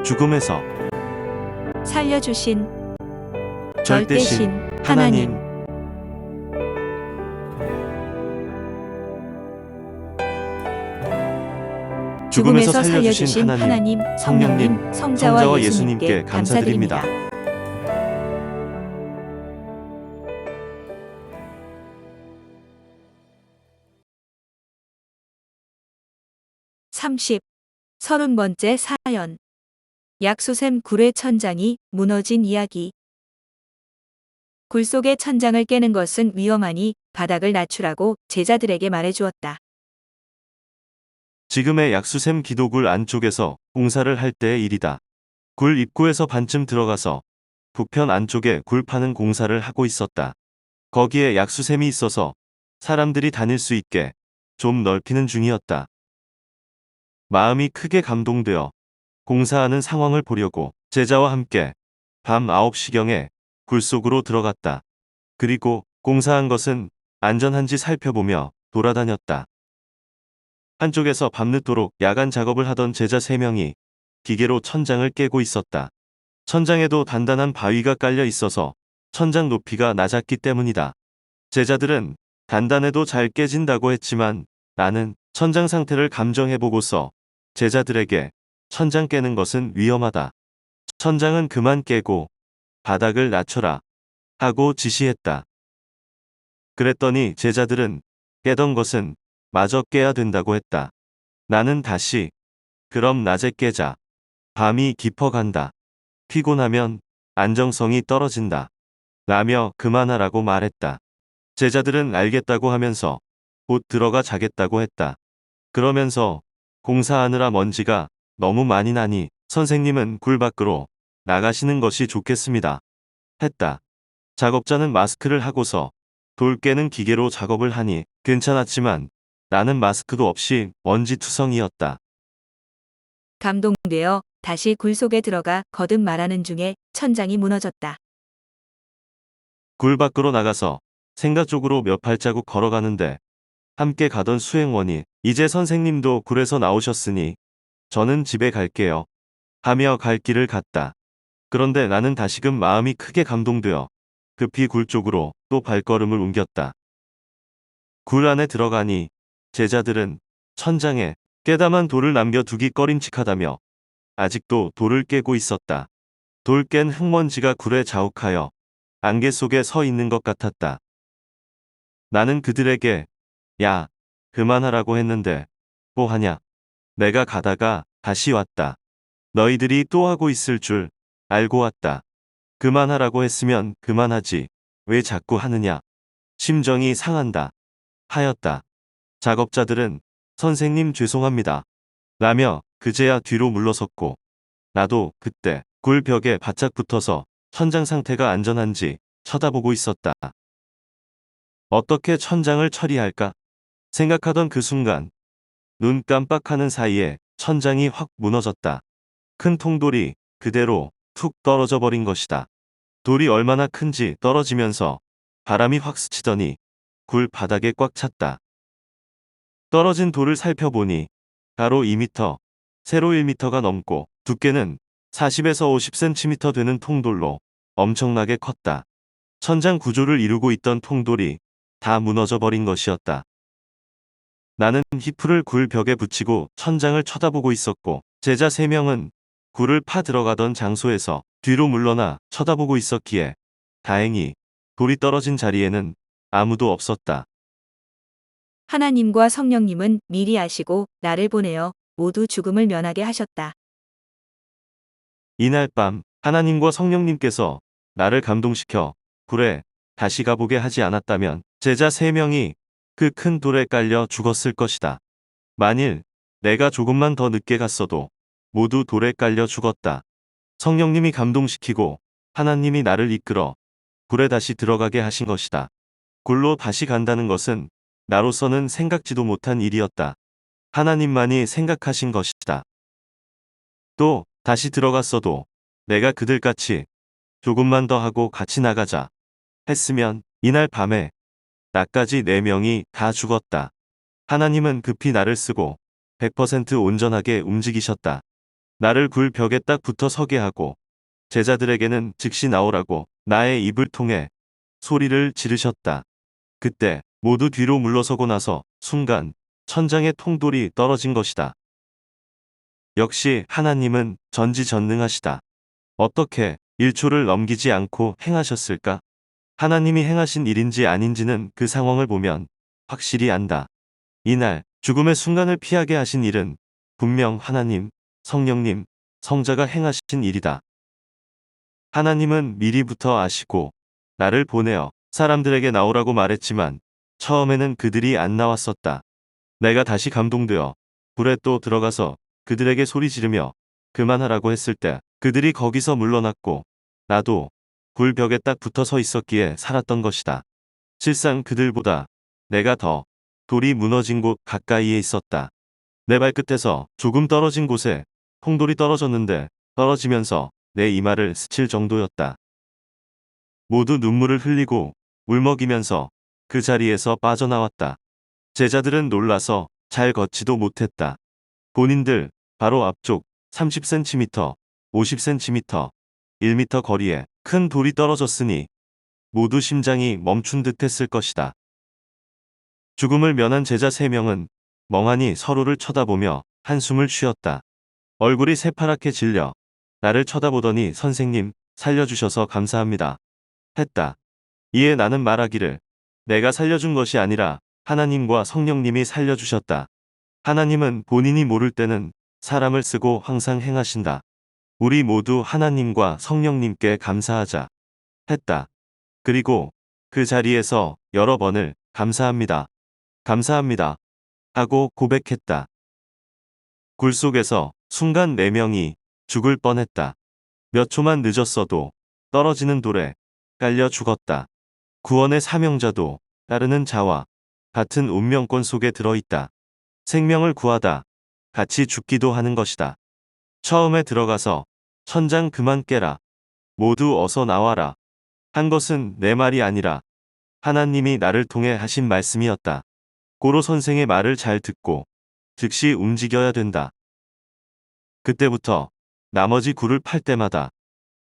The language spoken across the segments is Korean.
죽음에서 살려주신 절대신 하나님. 죽음에서 살려주신 하나님, 성령님, 성자와 예수님께 감사드립니다. 30번째 사연. 약수샘 굴의 천장이 무너진 이야기. 굴 속의 천장을 깨는 것은 위험하니 바닥을 낮추라고 제자들에게 말해주었다. 지금의 약수샘 기도굴 안쪽에서 공사를 할 때의 일이다. 굴 입구에서 반쯤 들어가서 북편 안쪽에 굴 파는 공사를 하고 있었다. 거기에 약수샘이 있어서 사람들이 다닐 수 있게 좀 넓히는 중이었다. 마음이 크게 감동되어 공사하는 상황을 보려고 제자와 함께 밤 9시경에 굴 속으로 들어갔다. 그리고 공사한 것은 안전한지 살펴보며 돌아다녔다. 한쪽에서 밤늦도록 야간 작업을 하던 제자 3명이 기계로 천장을 깨고 있었다. 천장에도 단단한 바위가 깔려 있어서 천장 높이가 낮았기 때문이다. 제자들은 단단해도 잘 깨진다고 했지만 나는 천장 상태를 감정해보고서 제자들에게 천장 깨는 것은 위험하다. 천장은 그만 깨고 바닥을 낮춰라 하고 지시했다. 그랬더니 제자들은 깨던 것은 마저 깨야 된다고 했다. 나는 다시 그럼 낮에 깨자. 밤이 깊어간다. 피곤하면 안정성이 떨어진다. 라며 그만하라고 말했다. 제자들은 알겠다고 하면서 곧 들어가 자겠다고 했다. 그러면서 공사하느라 먼지가 너무 많이 나니 선생님은 굴 밖으로 나가시는 것이 좋겠습니다. 했다. 작업자는 마스크를 하고서 돌 깨는 기계로 작업을 하니 괜찮았지만 나는 마스크도 없이 먼지투성이었다. 감동되어 다시 굴 속에 들어가 거듭 말하는 중에 천장이 무너졌다. 굴 밖으로 나가서 생가 쪽으로 몇 발자국 걸어가는데 함께 가던 수행원이 이제 선생님도 굴에서 나오셨으니 저는 집에 갈게요. 하며 갈 길을 갔다. 그런데 나는 다시금 마음이 크게 감동되어 급히 굴 쪽으로 또 발걸음을 옮겼다. 굴 안에 들어가니 제자들은 천장에 깨다만 돌을 남겨두기 꺼림칙하다며 아직도 돌을 깨고 있었다. 돌 깬 흙먼지가 굴에 자욱하여 안개 속에 서 있는 것 같았다. 나는 그들에게 야, 그만하라고 했는데 뭐 하냐. 내가 가다가 다시 왔다. 너희들이 또 하고 있을 줄 알고 왔다. 그만하라고 했으면 그만하지. 왜 자꾸 하느냐. 심정이 상한다. 하였다. 작업자들은 선생님 죄송합니다. 라며 그제야 뒤로 물러섰고 나도 그때 굴 벽에 바짝 붙어서 천장 상태가 안전한지 쳐다보고 있었다. 어떻게 천장을 처리할까 생각하던 그 순간 눈 깜빡하는 사이에 천장이 확 무너졌다. 큰 통돌이 그대로 툭 떨어져 버린 것이다. 돌이 얼마나 큰지 떨어지면서 바람이 확 스치더니 굴 바닥에 꽉 찼다. 떨어진 돌을 살펴보니 가로 2m, 세로 1m가 넘고 두께는 40에서 50cm 되는 통돌로 엄청나게 컸다. 천장 구조를 이루고 있던 통돌이 다 무너져 버린 것이었다. 나는 히프를 굴 벽에 붙이고 천장을 쳐다보고 있었고 제자 3명은 굴을 파 들어가던 장소에서 뒤로 물러나 쳐다보고 있었기에 다행히 돌이 떨어진 자리에는 아무도 없었다. 하나님과 성령님은 미리 아시고 나를 보내어 모두 죽음을 면하게 하셨다. 이날 밤 하나님과 성령님께서 나를 감동시켜 굴에 다시 가보게 하지 않았다면 제자 3명이 그 큰 돌에 깔려 죽었을 것이다. 만일 내가 조금만 더 늦게 갔어도 모두 돌에 깔려 죽었다. 성령님이 감동시키고 하나님이 나를 이끌어 굴에 다시 들어가게 하신 것이다. 굴로 다시 간다는 것은 나로서는 생각지도 못한 일이었다. 하나님만이 생각하신 것이다. 또 다시 들어갔어도 내가 그들같이 조금만 더 하고 같이 나가자 했으면 이날 밤에 나까지 4명이 다 죽었다. 하나님은 급히 나를 쓰고 100% 온전하게 움직이셨다. 나를 굴 벽에 딱 붙어 서게 하고 제자들에게는 즉시 나오라고 나의 입을 통해 소리를 지르셨다. 그때 모두 뒤로 물러서고 나서 순간 천장에 통돌이 떨어진 것이다. 역시 하나님은 전지전능하시다. 어떻게 1초를 넘기지 않고 행하셨을까? 하나님이 행하신 일인지 아닌지는 그 상황을 보면 확실히 안다. 이날 죽음의 순간을 피하게 하신 일은 분명 하나님, 성령님, 성자가 행하신 일이다. 하나님은 미리부터 아시고 나를 보내어 사람들에게 나오라고 말했지만 처음에는 그들이 안 나왔었다. 내가 다시 감동되어 불에 또 들어가서 그들에게 소리 지르며 그만하라고 했을 때 그들이 거기서 물러났고 나도 불벽에 딱 붙어 서 있었기에 살았던 것이다. 실상 그들보다 내가 더 돌이 무너진 곳 가까이에 있었다. 내 발끝에서 조금 떨어진 곳에 통돌이 떨어졌는데 떨어지면서 내 이마를 스칠 정도였다. 모두 눈물을 흘리고 울먹이면서 그 자리에서 빠져나왔다. 제자들은 놀라서 잘 걷지도 못했다. 본인들 바로 앞쪽 30cm, 50cm, 1m 거리에 큰 돌이 떨어졌으니 모두 심장이 멈춘 듯 했을 것이다. 죽음을 면한 제자 3명은 멍하니 서로를 쳐다보며 한숨을 쉬었다. 얼굴이 새파랗게 질려 나를 쳐다보더니 선생님 살려주셔서 감사합니다. 했다. 이에 나는 말하기를 내가 살려준 것이 아니라 하나님과 성령님이 살려주셨다. 하나님은 본인이 모를 때는 사람을 쓰고 항상 행하신다. 우리 모두 하나님과 성령님께 감사하자. 했다. 그리고 그 자리에서 여러 번을 감사합니다. 감사합니다. 하고 고백했다. 굴 속에서 순간 4명이 죽을 뻔했다. 몇 초만 늦었어도 떨어지는 돌에 깔려 죽었다. 구원의 사명자도 따르는 자와 같은 운명권 속에 들어있다. 생명을 구하다 같이 죽기도 하는 것이다. 처음에 들어가서 천장 그만 깨라. 모두 어서 나와라. 한 것은 내 말이 아니라 하나님이 나를 통해 하신 말씀이었다. 고로 선생의 말을 잘 듣고 즉시 움직여야 된다. 그때부터 나머지 굴을 팔 때마다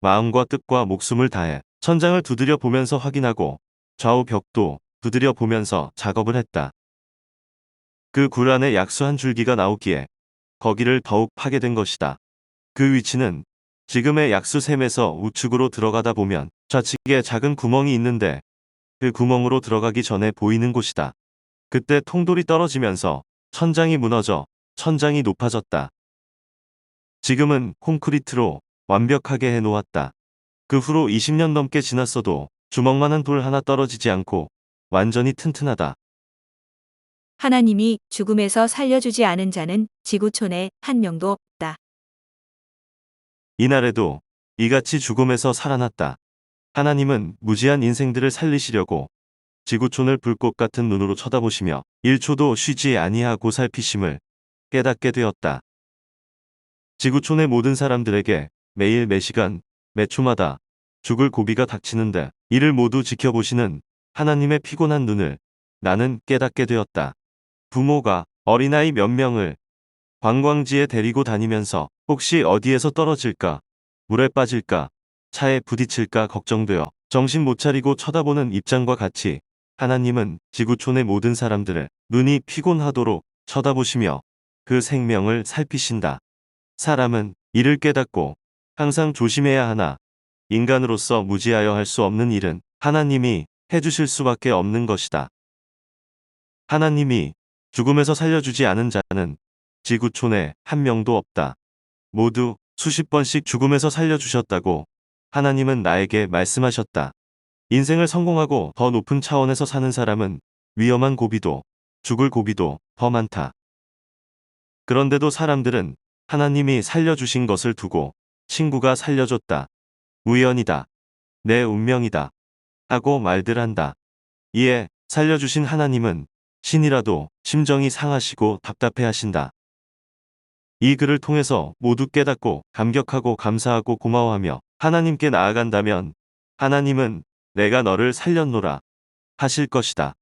마음과 뜻과 목숨을 다해 천장을 두드려 보면서 확인하고 좌우 벽도 두드려 보면서 작업을 했다. 그 굴 안에 약수 한 줄기가 나오기에 거기를 더욱 파게 된 것이다. 그 위치는 지금의 약수샘에서 우측으로 들어가다 보면 좌측에 작은 구멍이 있는데 그 구멍으로 들어가기 전에 보이는 곳이다. 그때 통돌이 떨어지면서 천장이 무너져 천장이 높아졌다. 지금은 콘크리트로 완벽하게 해놓았다. 그 후로 20년 넘게 지났어도 주먹만한 돌 하나 떨어지지 않고 완전히 튼튼하다. 하나님이 죽음에서 살려주지 않은 자는 지구촌에 한 명도 없다. 이날에도 이같이 죽음에서 살아났다. 하나님은 무지한 인생들을 살리시려고 지구촌을 불꽃 같은 눈으로 쳐다보시며 1초도 쉬지 아니하고 살피심을 깨닫게 되었다. 지구촌의 모든 사람들에게 매일 매시간 매초마다 죽을 고비가 닥치는데 이를 모두 지켜보시는 하나님의 피곤한 눈을 나는 깨닫게 되었다. 부모가 어린아이 몇 명을 관광지에 데리고 다니면서 혹시 어디에서 떨어질까, 물에 빠질까, 차에 부딪힐까 걱정되어 정신 못 차리고 쳐다보는 입장과 같이 하나님은 지구촌의 모든 사람들을 눈이 피곤하도록 쳐다보시며 그 생명을 살피신다. 사람은 이를 깨닫고 항상 조심해야 하나 인간으로서 무지하여 할 수 없는 일은 하나님이 해주실 수밖에 없는 것이다. 하나님이 죽음에서 살려주지 않은 자는 지구촌에 한 명도 없다. 모두 수십 번씩 죽음에서 살려주셨다고 하나님은 나에게 말씀하셨다. 인생을 성공하고 더 높은 차원에서 사는 사람은 위험한 고비도 죽을 고비도 더 많다. 그런데도 사람들은 하나님이 살려주신 것을 두고 친구가 살려줬다. 우연이다. 내 운명이다. 하고 말들 한다. 이에 살려주신 하나님은 신이라도 심정이 상하시고 답답해 하신다. 이 글을 통해서 모두 깨닫고 감격하고 감사하고 고마워하며 하나님께 나아간다면 하나님은 내가 너를 살렸노라 하실 것이다.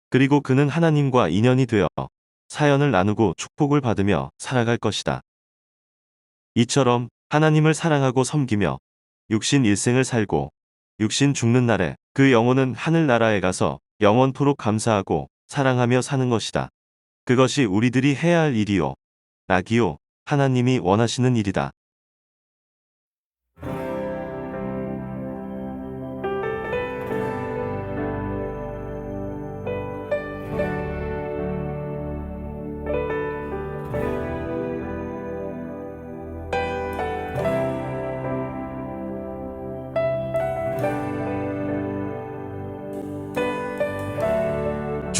그리고 그는 하나님과 인연이 되어 사연을 나누고 축복을 받으며 살아갈 것이다. 이처럼 하나님을 사랑하고 섬기며 육신 일생을 살고 육신 죽는 날에 그 영혼은 하늘나라에 가서 영원토록 감사하고 사랑하며 사는 것이다. 그것이 우리들이 해야 할 일이요, 낙이요, 하나님이 원하시는 일이다.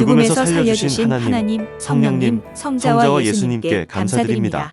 죽음에서 살려주신 하나님, 성령님, 성자와 성자와 예수님께 감사드립니다.